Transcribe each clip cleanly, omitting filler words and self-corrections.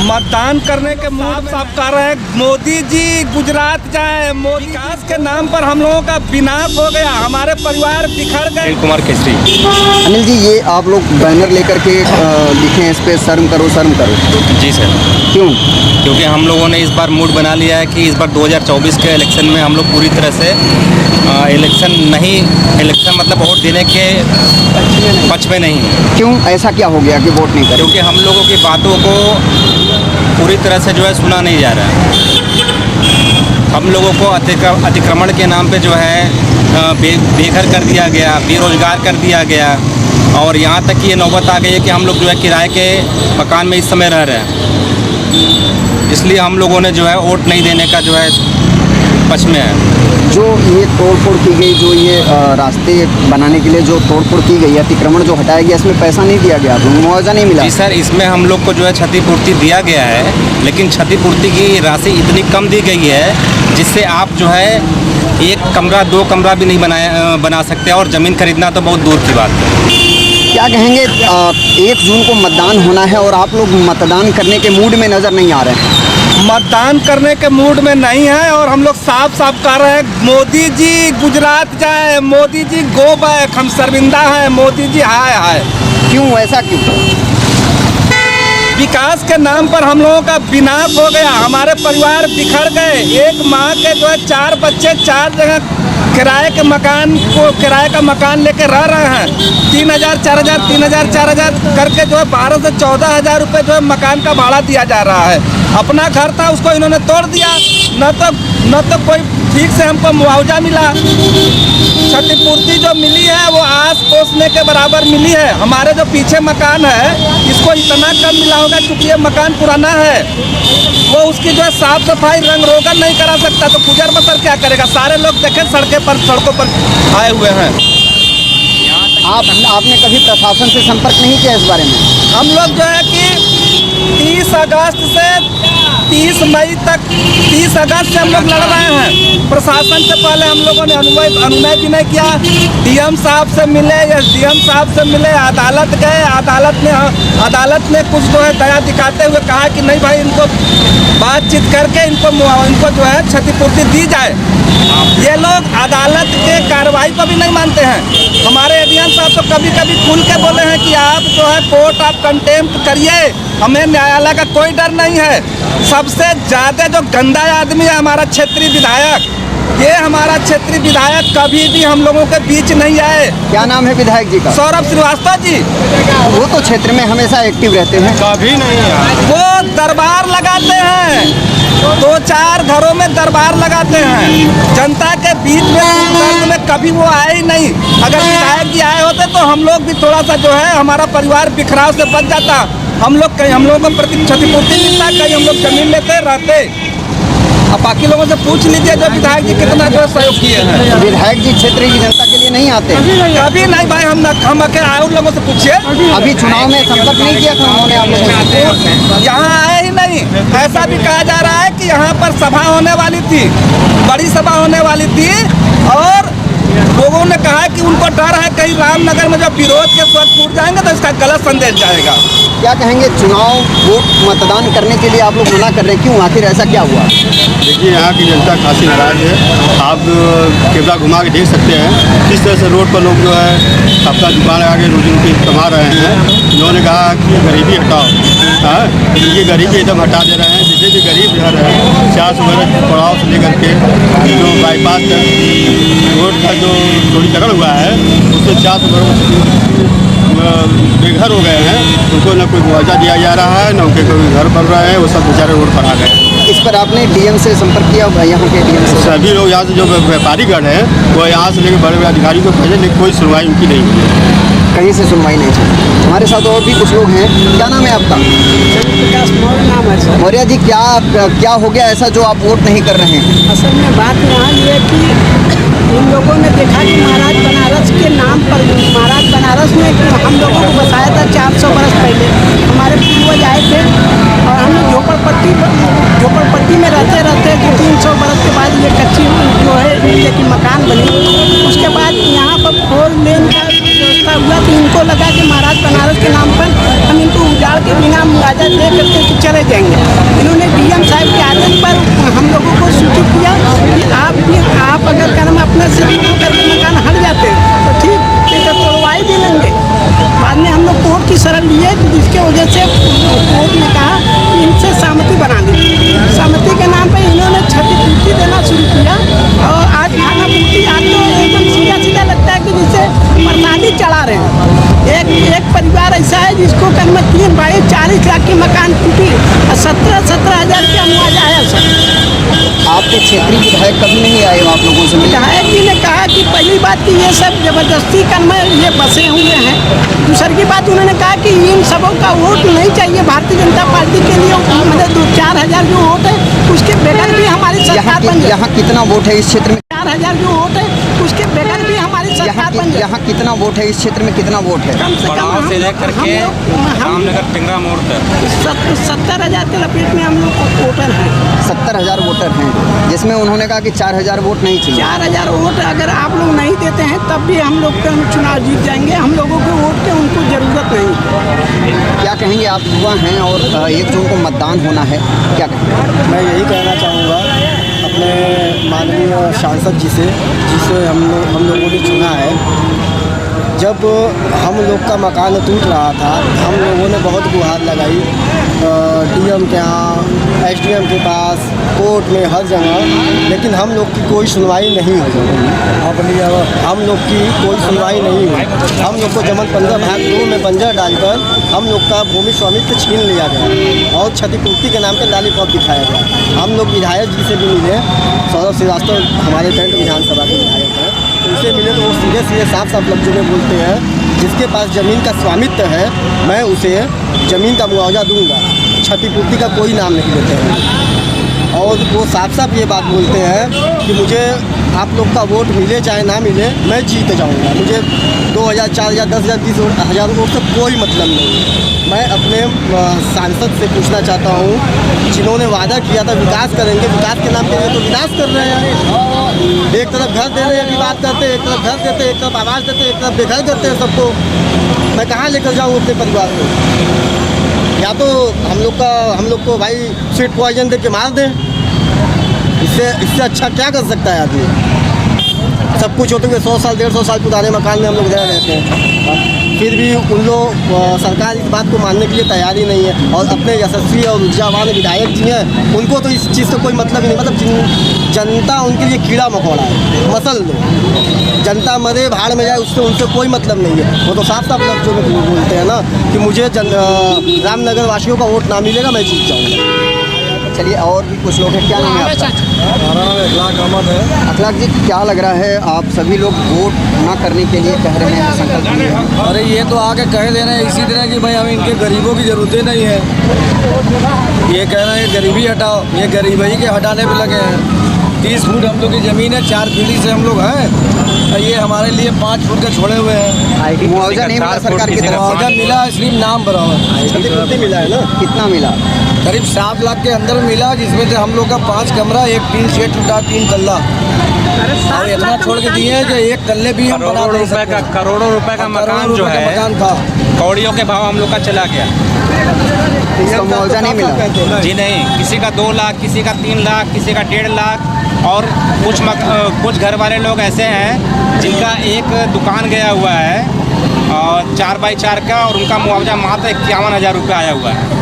मतदान करने के मूड साफ कर रहे हैं। मोदी जी गुजरात जाए, मोदी विकास के नाम पर हम लोगों का विनाश हो गया, हमारे परिवार बिखर गए। अनिल कुमार केसरी। अनिल जी, ये आप लोग बैनर लेकर के लिखे हैं इस पे शर्म करो शर्म करो। जी सर। क्यों? क्योंकि हम लोगों ने इस बार मूड बना लिया है कि इस बार 2024 के इलेक्शन में हम लोग पूरी तरह से इलेक्शन मतलब वोट देने के पक्ष में नहीं है। क्यों ऐसा क्या हो गया कि वोट नहीं करें? क्योंकि हम लोगों की बातों को पूरी तरह से जो है सुना नहीं जा रहा है। हम लोगों को अतिक्रमण के नाम पे जो है बेघर कर दिया गया, बेरोजगार कर दिया गया, और यहाँ तक कि ये नौबत आ गई है कि हम लोग जो है किराए के मकान में इस समय रह रहे हैं। इसलिए हम लोगों ने जो है वोट नहीं देने का जो है पक्ष में है। जो ये तोड़फोड़ की गई, जो ये रास्ते बनाने के लिए जो तोड़फोड़ की गई, अतिक्रमण जो हटाया गया, इसमें पैसा नहीं दिया गया, तो मुआवजा नहीं मिला? जी सर, इसमें हम लोग को जो है क्षतिपूर्ति दिया गया है, लेकिन क्षतिपूर्ति की राशि इतनी कम दी गई है जिससे आप जो है एक कमरा 2 कमरा भी नहीं बना सकते, और ज़मीन खरीदना तो बहुत दूर की बात है। क्या कहेंगे? 1 जून को मतदान होना है और आप लोग मतदान करने के मूड में नज़र नहीं आ रहे हैं। मतदान करने के मूड में नहीं है और हम लोग साफ साफ कह रहे हैं, मोदी जी गुजरात जाए, मोदी जी गो बैक, हम शर्मिंदा हैं, मोदी जी हाय हाय। क्यों? ऐसा क्यों? विकास के नाम पर हम लोगों का विनाश हो गया, हमारे परिवार बिखर गए। एक माँ के जो है 4 बच्चे 4 जगह किराए का मकान लेके रह रहे हैं। 3000 4000 3000 4000 करके जो है 12 से 14 हज़ार रुपये जो है मकान का भाड़ा दिया जा रहा है। अपना घर था उसको इन्होंने तोड़ दिया, न तो कोई ठीक से हमको मुआवजा मिला। क्षतिपूर्ति जो मिली है वो आस पोसने के बराबर मिली है। हमारे जो पीछे मकान है इसको इतना कम मिला होगा क्योंकि ये मकान पुराना है, वो उसकी जो है साफ सफाई रंग रोगन नहीं करा सकता, तो गुजर बसर क्या करेगा? सारे लोग देखें सड़कों पर आए हुए हैं। आपने कभी प्रशासन से संपर्क नहीं किया इस बारे में? हम लोग जो है कि 30 अगस्त से 30 मई तक 30 अगस्त से हम लोग लड़ रहे हैं। प्रशासन से पहले हम लोगों ने अनुनय भी नहीं किया। डीएम साहब से मिले, एसडीएम साहब से मिले, अदालत गए, अदालत ने कुछ जो है दया दिखाते हुए कहा कि नहीं भाई, इनको बातचीत करके इनको जो है क्षतिपूर्ति दी जाए। ये लोग अदालत के कार्रवाई को भी नहीं मानते हैं। हमारे एडीएम साहब तो कभी कभी खुल के बोले हैं कि आप जो है कोर्ट आप कंटेम्प्ट करिए, हमें न्यायालय का कोई डर नहीं है। सबसे ज़्यादा जो गंदा आदमी है हमारा क्षेत्रीय विधायक, ये हमारा क्षेत्रीय विधायक कभी भी हम लोगों के बीच नहीं आए। क्या नाम है विधायक जी का? सौरभ श्रीवास्तव जी। वो तो क्षेत्र में हमेशा एक्टिव रहते हैं। कभी नहीं आए। वो दरबार लगाते हैं, 2-4 घरों में दरबार लगाते हैं, जनता के बीच में कभी वो आए ही नहीं। अगर विधायक जी आए होते तो हम लोग भी थोड़ा सा जो है हमारा परिवार बिखराव से बच जाता। हम लोग को प्रति क्षतिपूर्ति मिलता, कहीं हम लोग जमीन लेते रहते। अब बाकी लोगों से पूछ लीजिए जो विधायक जी कितना जो सहयोग किए हैं। विधायक जी क्षेत्र की जनता के लिए नहीं आते? कभी नहीं भाई, हम और लोगों से पूछिए। अभी चुनाव में संपर्क नहीं किया था उन्होंने आप लोगों से? यहाँ आए ही नहीं। ऐसा भी कहा जा रहा है कि यहाँ पर सभा होने वाली थी, बड़ी सभा होने वाली थी, और लोगों ने कहा कि उनको डर है कहीं रामनगर में जब विरोध के स्वर फूट जाएंगे तो इसका गलत संदेश जाएगा। क्या कहेंगे? चुनाव वोट मतदान करने के लिए आप लोग मना कर रहे हैं, क्यों? आखिर ऐसा क्या हुआ? देखिए, यहाँ की जनता खासी नाराज है। आप कैमरा घुमा के देख सकते हैं किस तरह से रोड पर लोग जो है अपना दुकान लगा के रोजी रोटी कमा रहे हैं। उन्होंने कहा कि गरीबी हटाओ, ये गरीबी एकदम हटा दे रहे हैं। जितने भी गरीब घर है, 4 वगैरह पड़ाव से लेकर के जो बाईपास रोड का जो थोड़ी जगड़ हुआ है उससे 4 बेघर हो गए हैं। उनको न कोई मुआवजा दिया जा रहा है, न उनके कोई घर बन रहे हैं, वो सब बेचारे रोड पर आ गए। इस पर आपने डीएम से संपर्क किया? यहाँ के डीएम से सभी लोग यहाँ से जो व्यापारीगण हैं वो यहाँ से लेकर बड़े बड़े अधिकारियों को भेजे, लेकिन कोई सुनवाई उनकी नहीं हुई है। कहीं से सुनवाई नहीं चली। हमारे साथ और भी कुछ लोग हैं। क्या नाम है आपका? नाम है। मौर्य जी, क्या हो गया ऐसा जो आप वोट नहीं कर रहे हैं? असल में बात यहाँ ये कि इन लोगों ने देखा कि महाराज बनारस के नाम पर, महाराज बनारस ने हम लोगों को बसाया था 400 बरस पहले। हमारे पूर्वज आए थे और हम झोपड़पट्टी में रहते 300 बरस के बाद ये कच्ची जो है नीचे की मकान बनी। उसके बाद यहाँ पर 4 लेन का व्यवस्था हुआ, तो इनको लगा कि महाराज बनारस के नाम पर हम इनको उजाड़ के बिना मुआवजा दे करके चले दिए जाएंगे। इन्होंने डीएम साहब के आदेश पर हम लोगों को सूचित किया कि आप अगर कर्म अपने से करके मकान हट जाते हैं तो ठीक, नहीं तो तोड़वाई भी लेंगे। बाद में हम लोग कोर्ट की शरण लिए, जिसके वजह से कोर्ट ने कहा कि इनसे सहमति बना दी। सहमति के नाम पे इन्होंने क्षतिपूर्ति देना शुरू किया और आज खाना पूर्ति आज तो एकदम सीधा सीधा लगता है कि जिसे प्रसादी चढ़ा रहे हैं। एक परिवार ऐसा है जिसको कम में 3 बाई 40 लाख की मकान टूटी और 17,000 का मुआवजा आया सर। आपके क्षेत्रीय विधायक कभी नहीं आए आप लोगों से मिले? विधायक जी ने कहा कि पहली बात कि ये सब जबरदस्ती कर्म ये बसे हुए हैं। दूसरी की बात उन्होंने कहा कि इन सबों का वोट नहीं चाहिए भारतीय जनता पार्टी के लिए, मतलब 4,000 जो वोट है उसके बगैर भी हमारी सरकार बन जाए। यहाँ कितना वोट है इस क्षेत्र में? 4,000 जो वोट है उसके बगैर भी हमारी सरकार बन जाए। यहाँ कितना वोट है इस क्षेत्र में? कितना वोट है? कम से कम बड़ाव से लेकर के रामनगर टिंगरा मोड़ तक 70,000 के लपेट में हम लोग वोटर हैं। 70,000 वोटर हैं, जिसमें उन्होंने कहा कि 4,000 वोट नहीं चाहिए। 4,000 वोट अगर आप लोग नहीं देते हैं तब भी हम लोग चुनाव जीत जाएंगे। हम लोगों के वोट की उनको ज़रूरत नहीं। क्या कहेंगे? आप युवा हैं और 1 जून को मतदान होना है, क्या कहेंगे? मैं यही कहना चाहूँगा अपने माननीय सांसद जी से, जिसे हम लोगों ने चुना है। जब हम लोग का मकान टूट रहा था हम लोगों ने बहुत गुहार लगाई, डीएम के यहाँ, एसडीएम के पास, कोर्ट में, हर जगह, लेकिन हम लोग की कोई सुनवाई नहीं हुई। हम लोग की कोई सुनवाई नहीं हुई। हम लोग को जमन 15 भाग 2 में बंजर डालकर हम लोग का भूमि स्वामित्व छीन लिया गया और क्षतिपूर्ति के नाम पर लॉलीपॉप दिखाया गया। हम लोग विधायक जी से भी मिले, सौरभ श्रीवास्तव हमारे पेंट विधानसभा के विधायक हैं, उनसे मिले तो वो सीधे सीधे साफ साफ लफ्जों में बोलते हैं जिसके पास ज़मीन का स्वामित्व है मैं उसे ज़मीन का मुआवजा दूंगा, क्षतिपूर्ति का कोई नाम नहीं लेते हैं। और वो साफ साफ ये बात बोलते हैं कि मुझे आप लोग का वोट मिले चाहे ना मिले मैं जीत जाऊंगा, मुझे 2,000, 4,000, 10,000, 20,000 वोट से कोई मतलब नहीं। मैं अपने सांसद से पूछना चाहता हूँ, जिन्होंने वादा किया था विकास करेंगे, विकास के नाम पे ये तो विनाश कर रहे हैं। एक तरफ घर दे रहे हैं की बात करते हैं, एक तरफ घर देते, एक तरफ आवाज़ देते, एक तरफ बेघर करते हैं सबको। मैं कहाँ लेकर जाऊँ अपने परिवार को? या तो हम लोग को भाई स्वीट पॉइजन दे के मार दें, इससे अच्छा क्या कर सकता है आदमी? सब कुछ होते हुए 100 साल 150 साल पुराने मकान में हम लोग रह रहते हैं, फिर भी उन लोग सरकार इस बात को मानने के लिए तैयार ही नहीं है। और अपने यशस्वी और ऊर्जावान विधायक जी हैं, उनको तो इस चीज़ से कोई मतलब ही नहीं। मतलब जनता उनके लिए कीड़ा मकोड़ा है, मसल दो, जनता मरे भाड़ में जाए, उससे उनसे कोई मतलब नहीं है। वो तो साफ साफ लफ्जों में बोलते हैं ना कि मुझे रामनगर वासियों का वोट ना मिलेगा मैं जीत जाऊँगा। चलिए और भी कुछ लोग हैं, क्या नाम है आपका? हमारा नाम अखलाक अहमद है। अखलाक जी, क्या लग रहा है आप सभी लोग वोट ना करने के लिए कह रहे हैं, संकल्प लिए हैं? अरे ये तो आके कह दे रहे हैं इसी तरह कि भाई हम इनके गरीबों की ज़रूरत नहीं है। ये कह रहे हैं गरीबी हटाओ, ये गरीबी के हटाने पे लगे हैं। 30 फुट हम लोग की ज़मीन है, 4 पीढ़ी से हम लोग हैं, ये हमारे लिए 5 फुट के छोड़े हुए हैं। मुआवजा नहीं मिला सरकार की तरफ? मुआवजा मिला, सिर्फ नाम बराबर। क्षतिपूर्ति मिला है ना? कितना मिला? करीब 7 लाख के अंदर मिला, जिसमें से हम लोग का 5 कमरा, 1 टीन शेड टूटा, 3 तल्ला, और इतना छोड़ के दिए हैं कि 1 तल्ले भी हम बना नहीं सकते। करोड़ों रुपए का मकान जो है मकान था, कौड़ियों के भाव हम लोग का चला गया। इसका मुआवजा नहीं मिला? जी नहीं, किसी का 2 लाख, किसी का 3 लाख, किसी का 1.5 लाख, और कुछ घर वाले लोग ऐसे हैं जिनका एक दुकान गया हुआ है और 4x4 का, और उनका मुआवजा मात्र 51,000 रुपये आया हुआ है।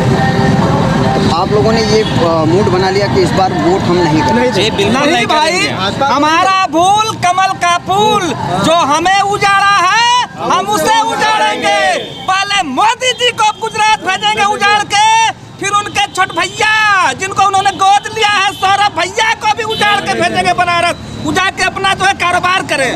आप लोगों ने ये मूड बना लिया कि इस बार वोट हम नहीं करेंगे? बिल्कुल नहीं भाई, करेंगे। हमारा फूल कमल का फूल जो हमें उजाड़ा है हम उसे उजाड़ेंगे। पहले मोदी जी को गुजरात भेजेंगे उजाड़ के, फिर उनके छोट भैया जिनको उन्होंने गोद लिया है सौरभ भैया को भी उजाड़ के भेजेंगे बनारस, उजाड़ के अपना जो है कारोबार करें।